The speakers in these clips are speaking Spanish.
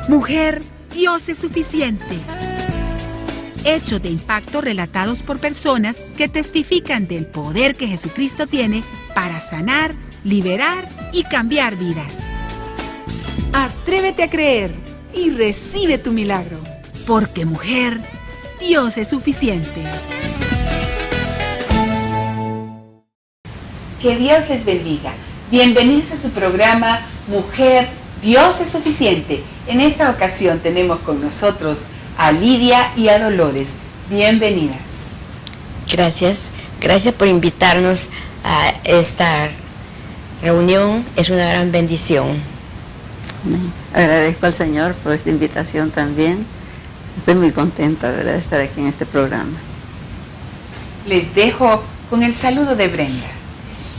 Mujer, Dios es suficiente. Hechos de impacto relatados por personas que testifican del poder que Jesucristo tiene para sanar, liberar y cambiar vidas. Atrévete a creer y recibe tu milagro. Porque mujer, Dios es suficiente. Que Dios les bendiga. Bienvenidos a su programa Mujer, Dios es suficiente. En esta ocasión tenemos con nosotros a Lidia y a Dolores. Bienvenidas. Gracias por invitarnos a esta reunión. Es una gran bendición. Agradezco al Señor por esta invitación también. Estoy muy contenta, ¿verdad?, de estar aquí en este programa. Les dejo con el saludo de Brenda.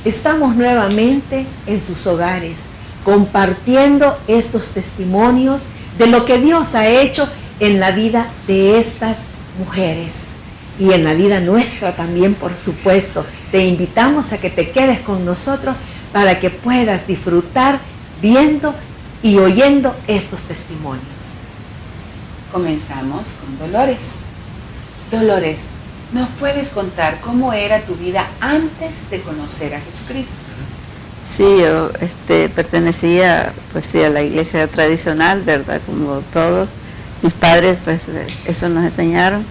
Estamos nuevamente en sus hogares, compartiendo estos testimonios de lo que Dios ha hecho en la vida de estas mujeres y en la vida nuestra también, por supuesto. Te invitamos a que te quedes con nosotros para que puedas disfrutar viendo y oyendo estos testimonios. Comenzamos con Dolores. Dolores, ¿nos puedes contar cómo era tu vida antes de conocer a Jesucristo? Sí, yo pertenecía pues a la iglesia tradicional, ¿verdad?, como todos. Mis padres pues eso nos enseñaron,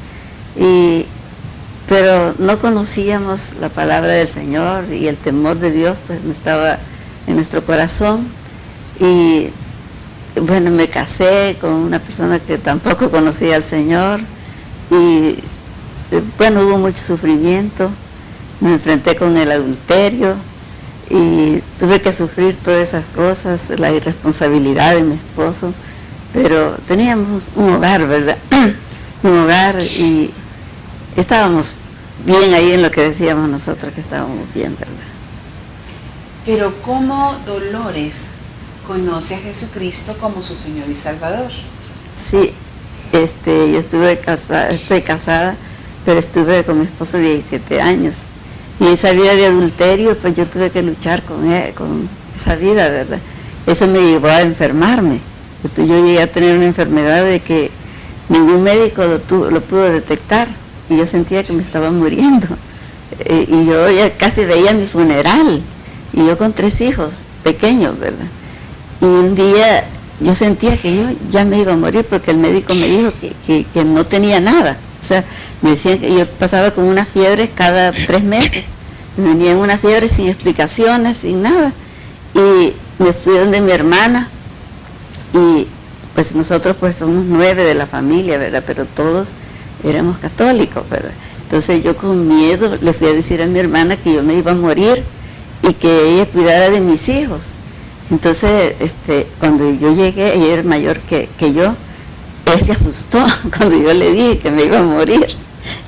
pero no conocíamos la palabra del Señor, y el temor de Dios pues no estaba en nuestro corazón. Y bueno, me casé con una persona que tampoco conocía al Señor, y bueno, hubo mucho sufrimiento. Me enfrenté con el adulterio y tuve que sufrir todas esas cosas, la irresponsabilidad de mi esposo, pero teníamos un hogar, ¿verdad? Un hogar, y estábamos bien ahí en lo que decíamos nosotros, que estábamos bien, ¿verdad? Pero ¿cómo Dolores conoce a Jesucristo como su Señor y Salvador? Sí, yo estoy casada, pero estuve con mi esposo 17 años. Y esa vida de adulterio, pues yo tuve que luchar con esa vida, ¿verdad? Eso me llevó a enfermarme. Yo llegué a tener una enfermedad de que ningún médico lo pudo detectar, y yo sentía que me estaba muriendo. Y yo ya casi veía mi funeral, y yo con 3 hijos pequeños, ¿verdad? Y un día yo sentía que yo ya me iba a morir, porque el médico me dijo que no tenía nada. O sea, me decían que yo pasaba con una fiebre cada 3 meses. Me venía una fiebre sin explicaciones, sin nada. Y me fui donde mi hermana, y pues nosotros pues somos 9 de la familia, ¿verdad? Pero todos éramos católicos, ¿verdad? Entonces yo con miedo le fui a decir a mi hermana que yo me iba a morir y que ella cuidara de mis hijos. Entonces, cuando yo llegué, ella era mayor que yo. Él se asustó cuando yo le dije que me iba a morir.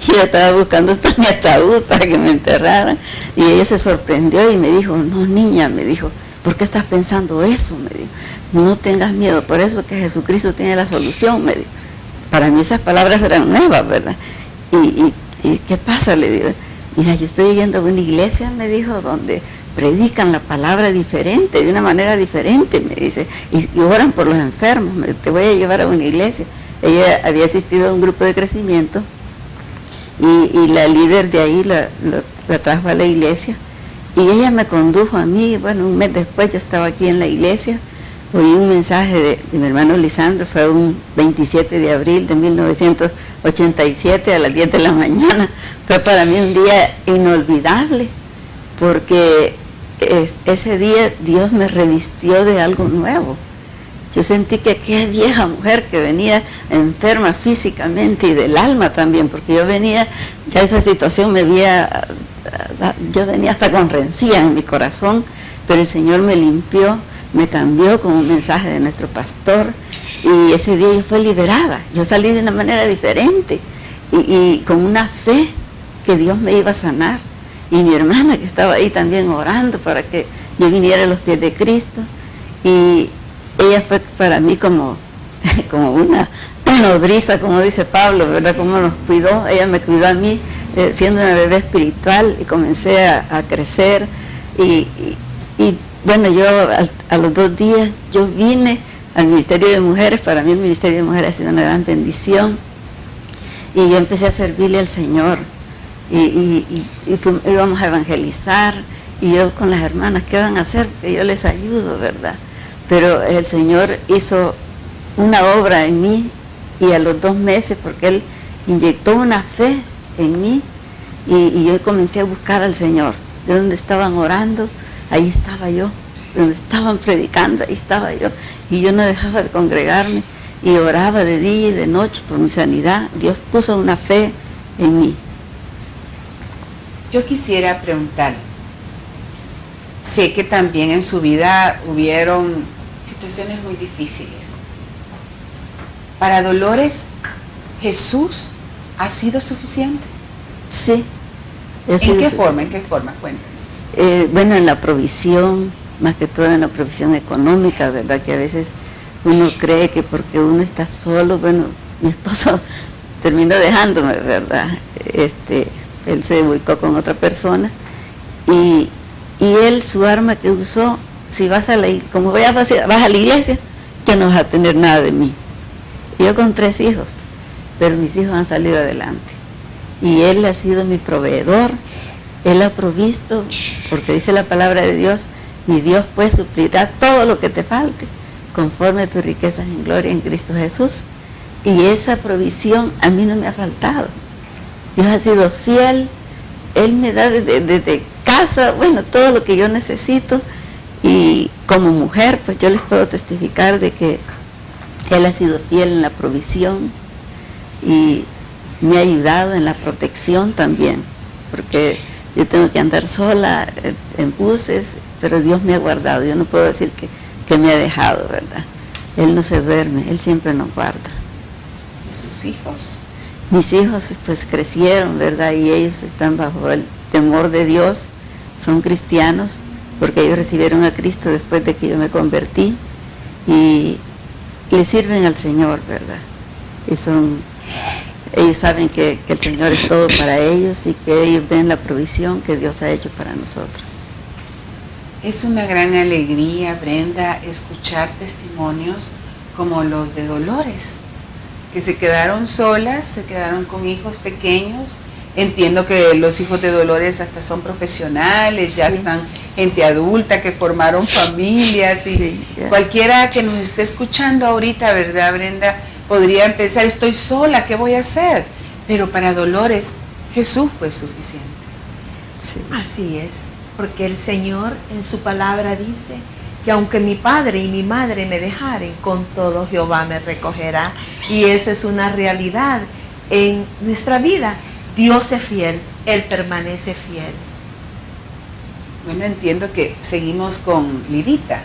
Y yo estaba buscando hasta mi ataúd para que me enterraran. Y ella se sorprendió y me dijo, no, niña, me dijo, ¿por qué estás pensando eso? Me dijo, no tengas miedo, por eso que Jesucristo tiene la solución, me dijo. Para mí esas palabras eran nuevas, ¿verdad? ¿Y qué pasa? Le digo, mira, yo estoy yendo a una iglesia, me dijo, donde predican la palabra diferente, de una manera diferente, me dice, y oran por los enfermos, te voy a llevar a una iglesia. Ella había asistido a un grupo de crecimiento, y la líder de ahí la trajo a la iglesia, y ella me condujo a mí. Bueno, un mes después yo estaba aquí en la iglesia, oí un mensaje de mi hermano Lisandro, fue un 27 de abril de 1987 a las 10 de la mañana. Fue para mí un día inolvidable, porque ese día Dios me revistió de algo nuevo. Yo sentí que aquella vieja mujer que venía enferma físicamente y del alma también, porque yo venía, ya esa situación yo venía hasta con rencillas en mi corazón, pero el Señor me limpió, me cambió con un mensaje de nuestro pastor, y ese día yo fui liberada. Yo salí de una manera diferente y con una fe que Dios me iba a sanar. Y mi hermana, que estaba ahí también orando para que yo viniera a los pies de Cristo, y ella fue para mí como una nodriza, como dice Pablo, ¿verdad? Como nos cuidó. Ella me cuidó a mí, siendo una bebé espiritual, y comencé a crecer. Y bueno, yo a los 2 días yo vine al Ministerio de Mujeres. Para mí el Ministerio de Mujeres ha sido una gran bendición. Y yo empecé a servirle al Señor. Íbamos a evangelizar. Y yo con las hermanas, ¿qué van a hacer? Porque yo les ayudo, ¿verdad? Pero el Señor hizo una obra en mí. Y a los 2 meses, porque Él inyectó una fe en mí. Y yo comencé a buscar al Señor. De donde estaban orando, ahí estaba yo. De donde estaban predicando, ahí estaba yo. Y yo no dejaba de congregarme. Y oraba de día y de noche por mi sanidad. Dios puso una fe en mí. Yo quisiera preguntarle, sé que también en su vida hubieron situaciones muy difíciles. Para Dolores, ¿Jesús ha sido suficiente? Sí. ¿En qué forma? Cuéntanos. Bueno, en la provisión, más que todo en la provisión económica, ¿verdad? Que a veces uno cree que porque uno está solo, bueno, mi esposo terminó dejándome, ¿verdad? Él se ubicó con otra persona y él, su arma que usó, si vas a como vas a la iglesia, ya no vas a tener nada de mí. Yo con 3 hijos, pero mis hijos han salido adelante. Y Él ha sido mi proveedor, Él ha provisto, porque dice la palabra de Dios, mi Dios pues suplirá todo lo que te falte, conforme a tus riquezas en gloria en Cristo Jesús. Y esa provisión a mí no me ha faltado. Dios ha sido fiel, Él me da desde casa, bueno, todo lo que yo necesito. Y como mujer, pues yo les puedo testificar de que Él ha sido fiel en la provisión y me ha ayudado en la protección también, porque yo tengo que andar sola en buses, pero Dios me ha guardado. Yo no puedo decir que me ha dejado, ¿verdad? Él no se duerme, Él siempre nos guarda. ¿Y sus hijos? Mis hijos pues crecieron, ¿verdad? Y ellos están bajo el temor de Dios, son cristianos, porque ellos recibieron a Cristo después de que yo me convertí y le sirven al Señor, ¿verdad? Ellos saben que el Señor es todo para ellos y que ellos ven la provisión que Dios ha hecho para nosotros. Es una gran alegría, Brenda, escuchar testimonios como los de Dolores, que se quedaron solas, se quedaron con hijos pequeños. Entiendo que los hijos de Dolores hasta son profesionales, ya están gente adulta que formaron familias y cualquiera que nos esté escuchando ahorita, ¿verdad, Brenda? Podría empezar, estoy sola, ¿qué voy a hacer? Pero para Dolores, Jesús fue suficiente. Sí. Así es, porque el Señor en su palabra dice que aunque mi padre y mi madre me dejaren, con todo Jehová me recogerá. Y esa es una realidad en nuestra vida. Dios es fiel, Él permanece fiel. Bueno, entiendo que seguimos con Lidita.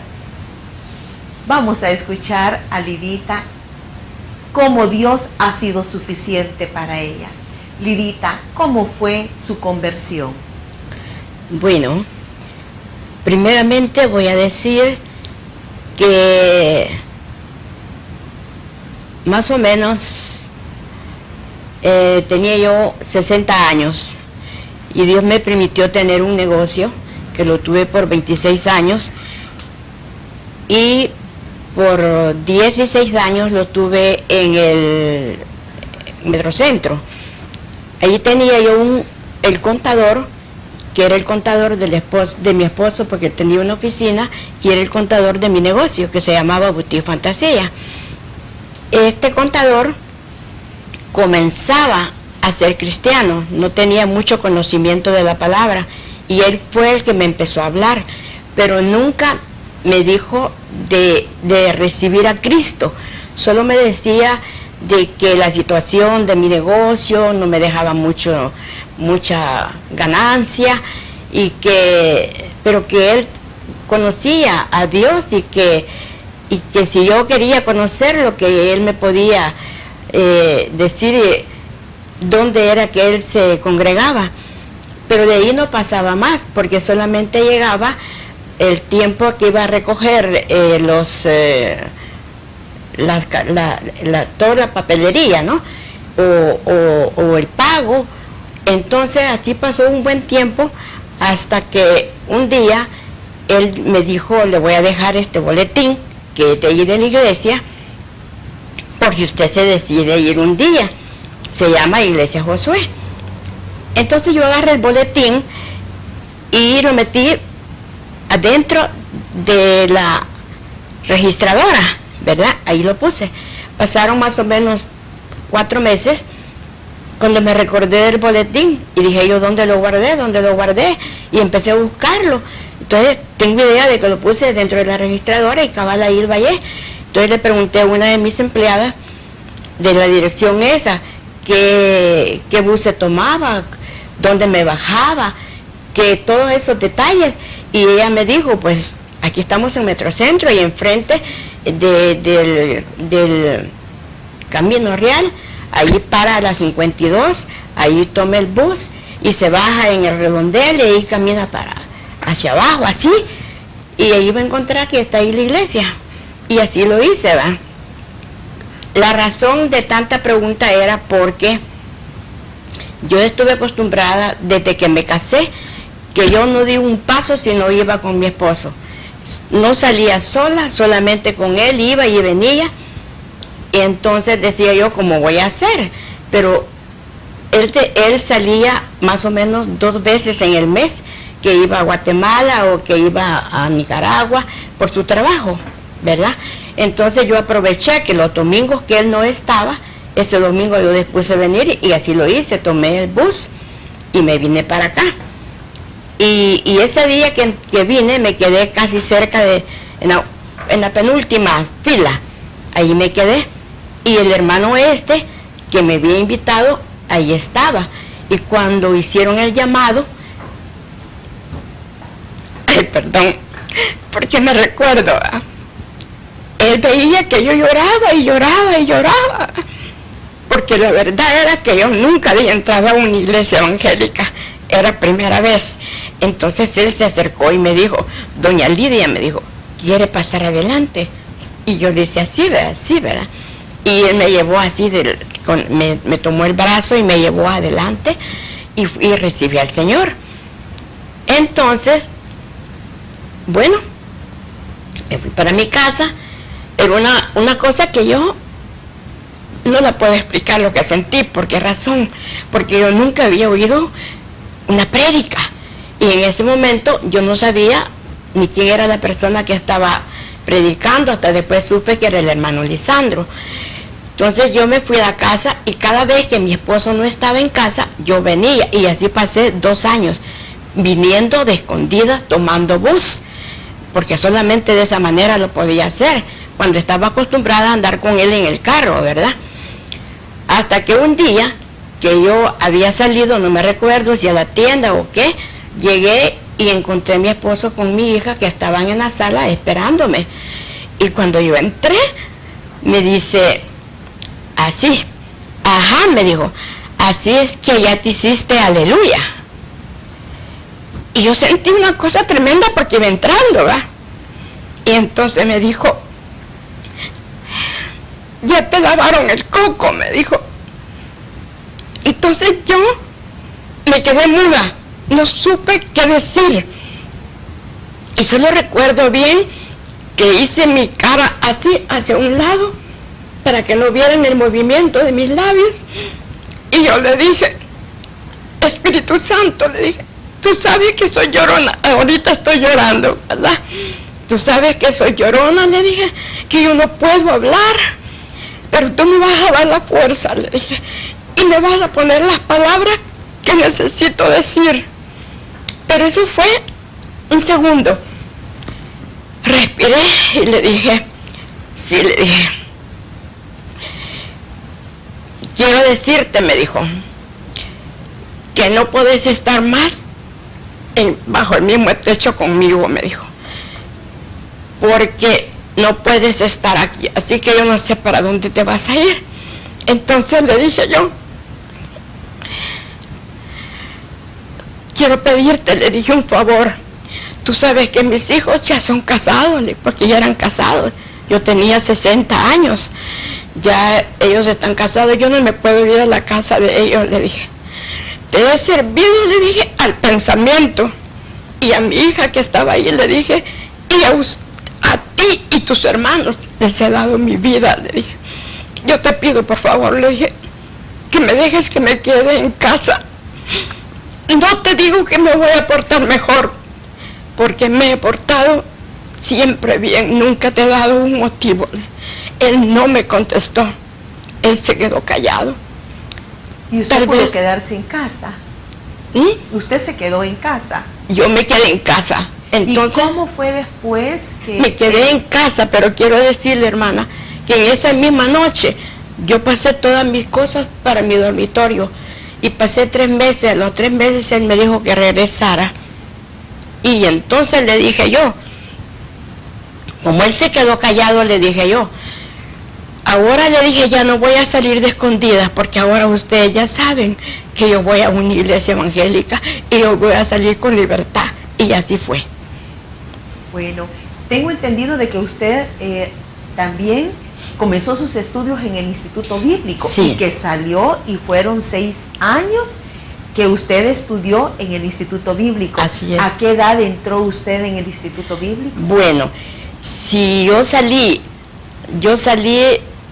Vamos a escuchar a Lidita cómo Dios ha sido suficiente para ella. Lidita, ¿cómo fue su conversión? Bueno, primeramente voy a decir que más o menos tenía yo 60 años y Dios me permitió tener un negocio que lo tuve por 26 años y por 16 años lo tuve en el Metrocentro. Allí tenía yo el contador, que era el contador de mi esposo, porque tenía una oficina, y era el contador de mi negocio, que se llamaba Boutique Fantasía. Este contador comenzaba a ser cristiano, no tenía mucho conocimiento de la palabra, y él fue el que me empezó a hablar, pero nunca me dijo de recibir a Cristo, solo me decía de que la situación de mi negocio no me dejaba mucha ganancia, pero que él conocía a Dios y que si yo quería conocerlo, que él me podía decir dónde era que él se congregaba. Pero de ahí no pasaba más, porque solamente llegaba el tiempo que iba a recoger toda la papelería, ¿no? O el pago. Entonces así pasó un buen tiempo hasta que un día él me dijo, le voy a dejar este boletín que es de ahí de la iglesia, por si usted se decide ir un día. Se llama Iglesia Josué. Entonces yo agarré el boletín y lo metí adentro de la registradora, ¿verdad? Ahí lo puse. Pasaron más o menos 4 meses cuando me recordé del boletín y dije yo, ¿dónde lo guardé? Y empecé a buscarlo. Entonces tengo idea de que lo puse dentro de la registradora y cabal ahí lo hallé. Entonces le pregunté a una de mis empleadas de la dirección esa qué bus se tomaba, dónde me bajaba, que todos esos detalles, y ella me dijo, pues aquí estamos en Metrocentro y enfrente del Camino Real, ahí para la 52, ahí toma el bus y se baja en el redondel y ahí camina hacia abajo, así, y ahí va a encontrar que está ahí la iglesia. Y así lo hice, ¿va? La razón de tanta pregunta era porque yo estuve acostumbrada desde que me casé, que yo no di un paso si no iba con mi esposo. No salía sola, solamente con él, iba y venía. Y entonces decía yo, ¿cómo voy a hacer? Pero él salía más o menos 2 veces en el mes, que iba a Guatemala o que iba a Nicaragua por su trabajo, ¿verdad? Entonces yo aproveché que los domingos que él no estaba, ese domingo yo después de venir y así lo hice, tomé el bus y me vine para acá. Y ese día que vine me quedé casi cerca en la penúltima fila, ahí me quedé. Y el hermano que me había invitado, ahí estaba. Y cuando hicieron el llamado, perdón, porque me recuerdo, él veía que yo lloraba y lloraba y lloraba, porque la verdad era que yo nunca había entrado a una iglesia evangélica, era primera vez. Entonces él se acercó y me dijo, doña Lidia, me dijo, ¿quiere pasar adelante? Y yo le decía, sí, ¿verdad? Sí, ¿verdad? Y él me llevó así, me tomó el brazo y me llevó adelante y recibí al Señor. Entonces, bueno, me fui para mi casa. Era una cosa que yo no la puedo explicar lo que sentí. ¿Por qué razón? Porque yo nunca había oído una prédica. Y en ese momento yo no sabía ni quién era la persona que estaba predicando. Hasta después supe que era el hermano Lisandro. Entonces yo me fui a la casa y cada vez que mi esposo no estaba en casa, yo venía. Y así pasé 2 años, viniendo de escondidas, tomando bus. Porque solamente de esa manera lo podía hacer, cuando estaba acostumbrada a andar con él en el carro, ¿verdad? Hasta que un día, que yo había salido, no me recuerdo si a la tienda o qué, llegué y encontré a mi esposo con mi hija que estaban en la sala esperándome. Y cuando yo entré, me dice, así, ajá, me dijo, así es que ya te hiciste aleluya. Y yo sentí una cosa tremenda porque iba entrando, ¿va? Y entonces me dijo, ya te lavaron el coco, me dijo. Entonces yo me quedé muda, no supe qué decir. Y solo recuerdo bien que hice mi cara así, hacia un lado, para que no vieran el movimiento de mis labios. Y yo le dije, Espíritu Santo, le dije, tú sabes que soy llorona, ahorita estoy llorando, ¿verdad? Tú sabes que soy llorona, le dije, que yo no puedo hablar, pero tú me vas a dar la fuerza, le dije, y me vas a poner las palabras que necesito decir. Pero eso fue un segundo. Respiré y le dije, sí, le dije, quiero decirte, me dijo, que no puedes estar más bajo el mismo techo conmigo, me dijo, porque no puedes estar aquí, así que yo no sé para dónde te vas a ir. Entonces le dije yo, quiero pedirte, le dije, un favor. Tú sabes que mis hijos ya son casados, porque ya eran casados. Yo tenía 60 años, ya ellos están casados, yo no me puedo ir a la casa de ellos, le dije. Te he servido, le dije, al pensamiento. Y a mi hija que estaba ahí le dije, y a ti y tus hermanos les he dado mi vida, le dije. Yo te pido, por favor, le dije, que me dejes que me quede en casa. No te digo que me voy a portar mejor, porque me he portado siempre bien, nunca te he dado un motivo. Él no me contestó, él se quedó callado. ¿Y usted pudo quedarse en casa? ¿Usted se quedó en casa? Yo me quedé en casa. Entonces, ¿y cómo fue después que...? Me quedé en casa, pero quiero decirle, hermana, que en esa misma noche yo pasé todas mis cosas para mi dormitorio y pasé 3 meses. A los 3 meses él me dijo que regresara y entonces le dije yo, como él se quedó callado, le dije yo, ahora le dije, ya no voy a salir de escondidas, porque ahora ustedes ya saben que yo voy a una iglesia evangélica y yo voy a salir con libertad. Y así fue. Bueno, tengo entendido de que usted también comenzó sus estudios en el Instituto Bíblico, sí, y que salió y fueron 6 años que usted estudió en el Instituto Bíblico. Así es. ¿A qué edad entró usted en el Instituto Bíblico? Bueno, si yo salí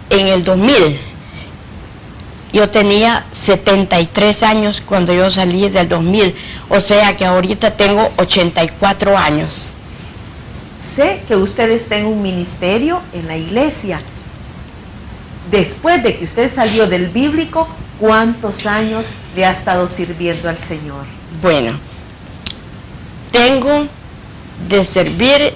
en el 2000. Yo tenía 73 años cuando yo salí del 2000, o sea que ahorita tengo 84 años. Sé que usted está en un ministerio en la iglesia. Después de que usted salió del bíblico, ¿cuántos años le ha estado sirviendo al Señor? Bueno, tengo de servir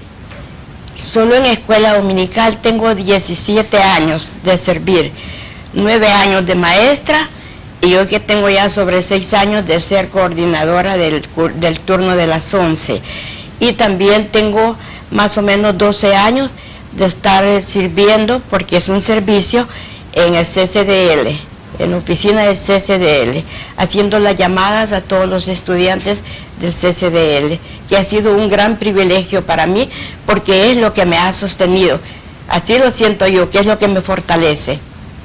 solo en escuela dominical, tengo 17 años de servir, 9 años de maestra, y yo que tengo ya sobre 6 años de ser coordinadora del turno de las 11. Y también tengo más o menos 12 años de estar sirviendo, porque es un servicio en el CCDL, en la oficina del CCDL, haciendo las llamadas a todos los estudiantes del CCDL, que ha sido un gran privilegio para mí, porque es lo que me ha sostenido. Así lo siento yo, que es lo que me fortalece.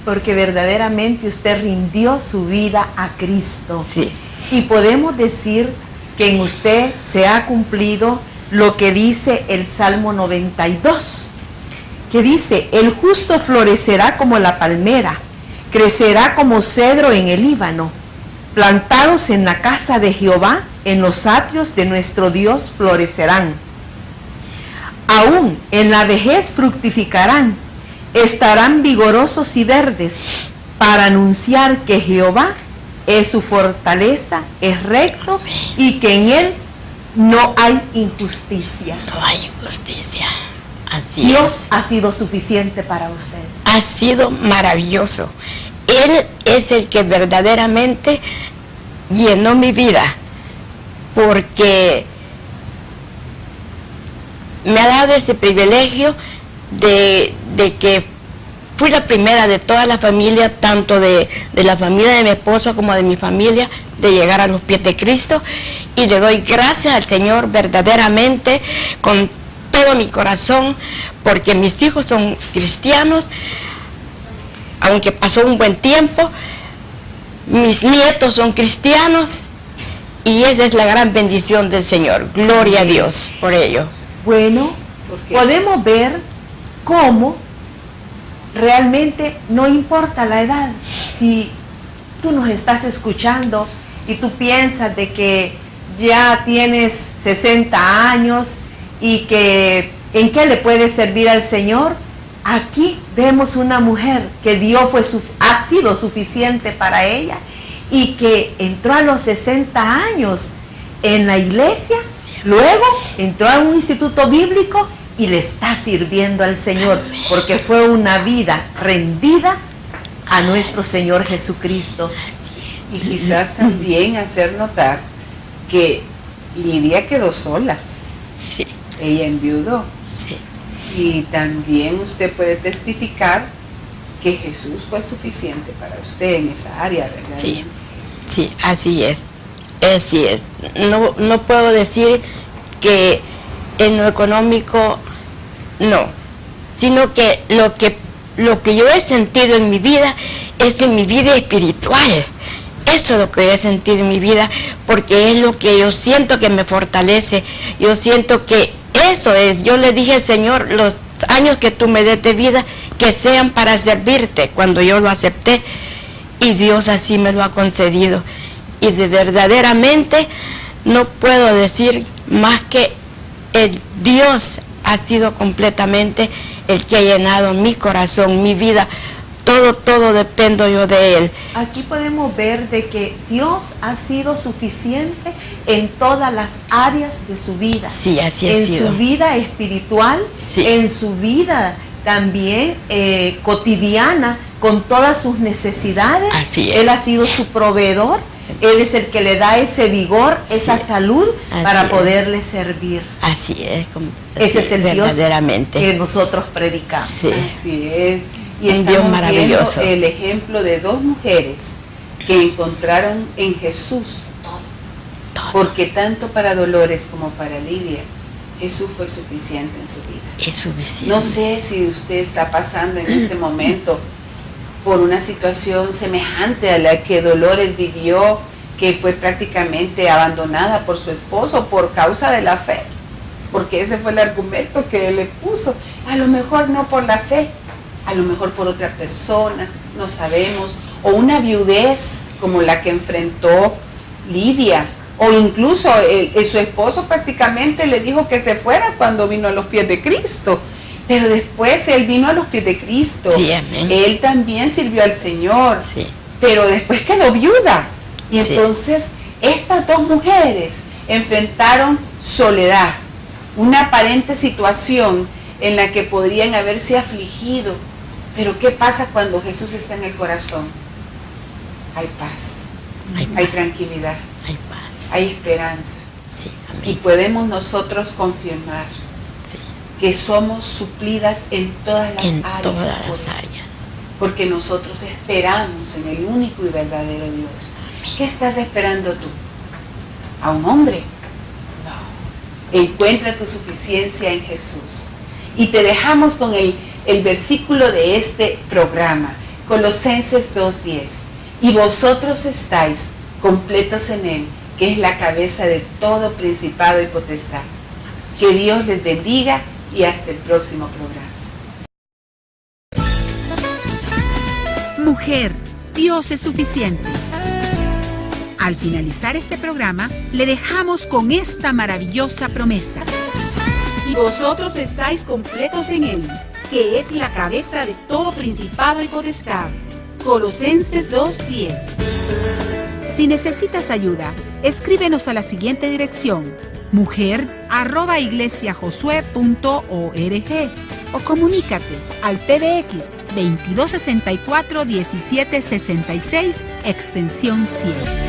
Porque verdaderamente usted rindió su vida a Cristo. Sí. Y podemos decir que en usted se ha cumplido lo que dice el Salmo 92, que dice: el justo florecerá como la palmera, crecerá como cedro en el Líbano, plantados en la casa de Jehová, en los atrios de nuestro Dios florecerán. Aún en la vejez fructificarán, estarán vigorosos y verdes, para anunciar que Jehová es su fortaleza, es recto, y que en él no hay injusticia. No hay injusticia. Así Dios es. ha sido suficiente para usted. Ha sido maravilloso. Él es el que verdaderamente llenó mi vida, porque me ha dado ese privilegio de que fui la primera de toda la familia, tanto de la familia de mi esposo como de mi familia, de llegar a los pies de Cristo, y le doy gracias al Señor verdaderamente con todo mi corazón, porque mis hijos son cristianos, aunque pasó un buen tiempo, mis nietos son cristianos, y esa es la gran bendición del Señor. Gloria a Dios por ello. Bueno, podemos ver cómo realmente no importa la edad. Si tú nos estás escuchando y tú piensas de que ya tienes 60 años y que en qué le puedes servir al Señor, aquí vemos una mujer que Dios ha sido suficiente para ella, y que entró a los 60 años en la iglesia, luego entró a un instituto bíblico y le está sirviendo al Señor, porque fue una vida rendida a nuestro Señor Jesucristo. Y quizás también hacer notar que Lidia quedó sola. Sí. Ella enviudó. Sí. Y también usted puede testificar que Jesús fue suficiente para usted en esa área, ¿verdad? Sí, sí, así es. Así es. No puedo decir que en lo económico no, sino que lo que yo he sentido en mi vida es en mi vida espiritual. Eso es lo que he sentido en mi vida, porque es lo que yo siento que me fortalece. Yo siento que eso es. Yo le dije al Señor años que tú me des de vida, que sean para servirte, cuando yo lo acepté, y Dios así me lo ha concedido. Y verdaderamente no puedo decir más que Dios ha sido completamente el que ha llenado mi corazón, mi vida. Todo dependo yo de Él. Aquí podemos ver de que Dios ha sido suficiente en todas las áreas de su vida. Sí, así ha en sido. su vida espiritual, Sí. en su vida también cotidiana, con todas sus necesidades. Así es. Él ha sido su proveedor. Él es el que le da ese vigor, esa Sí. salud Así para es. poderle servir. Así es. Ese es el Dios verdaderamente. que nosotros predicamos. Sí. Así es. Y Un estamos Dios maravilloso. viendo el ejemplo de dos mujeres que encontraron en Jesús Todo. porque tanto para Dolores como para Lidia, Jesús fue suficiente en su vida. Es suficiente. No sé si usted está pasando en este momento por una situación semejante a la que Dolores vivió, que fue prácticamente abandonada por su esposo por causa de la fe, porque ese fue el argumento que él le puso. A lo mejor no por la fe, a lo mejor por otra persona, no sabemos, o una viudez como la que enfrentó Lidia, o incluso su esposo prácticamente le dijo que se fuera cuando vino a los pies de Cristo, pero después él vino a los pies de Cristo. Sí, amén. Él también sirvió al Señor, Sí. pero después quedó viuda. Y Sí. entonces estas dos mujeres enfrentaron soledad, una aparente situación en la que podrían haberse afligido. Pero ¿qué pasa cuando Jesús está en el corazón? Hay paz, hay tranquilidad, Hay paz. hay esperanza. Sí, Y amén. podemos nosotros confirmar Sí. que somos suplidas en todas las En áreas. todas por las Él. áreas. Porque nosotros esperamos en el único y verdadero Dios. ¿Qué estás esperando tú? ¿A un hombre? No. Encuentra tu suficiencia en Jesús. Y te dejamos con el versículo de este programa, Colosenses 2:10. Y vosotros estáis completos en Él, que es la cabeza de todo principado y potestad. Que Dios les bendiga y hasta el próximo programa. Mujer, Dios es suficiente. Al finalizar este programa, le dejamos con esta maravillosa promesa. Y vosotros estáis completos en Él, que es la cabeza de todo principado y potestad. Colosenses 2:10. Si necesitas ayuda, escríbenos a la siguiente dirección: mujer@iglesiajosue.org o comunícate al PBX 2264 1766 extensión 100.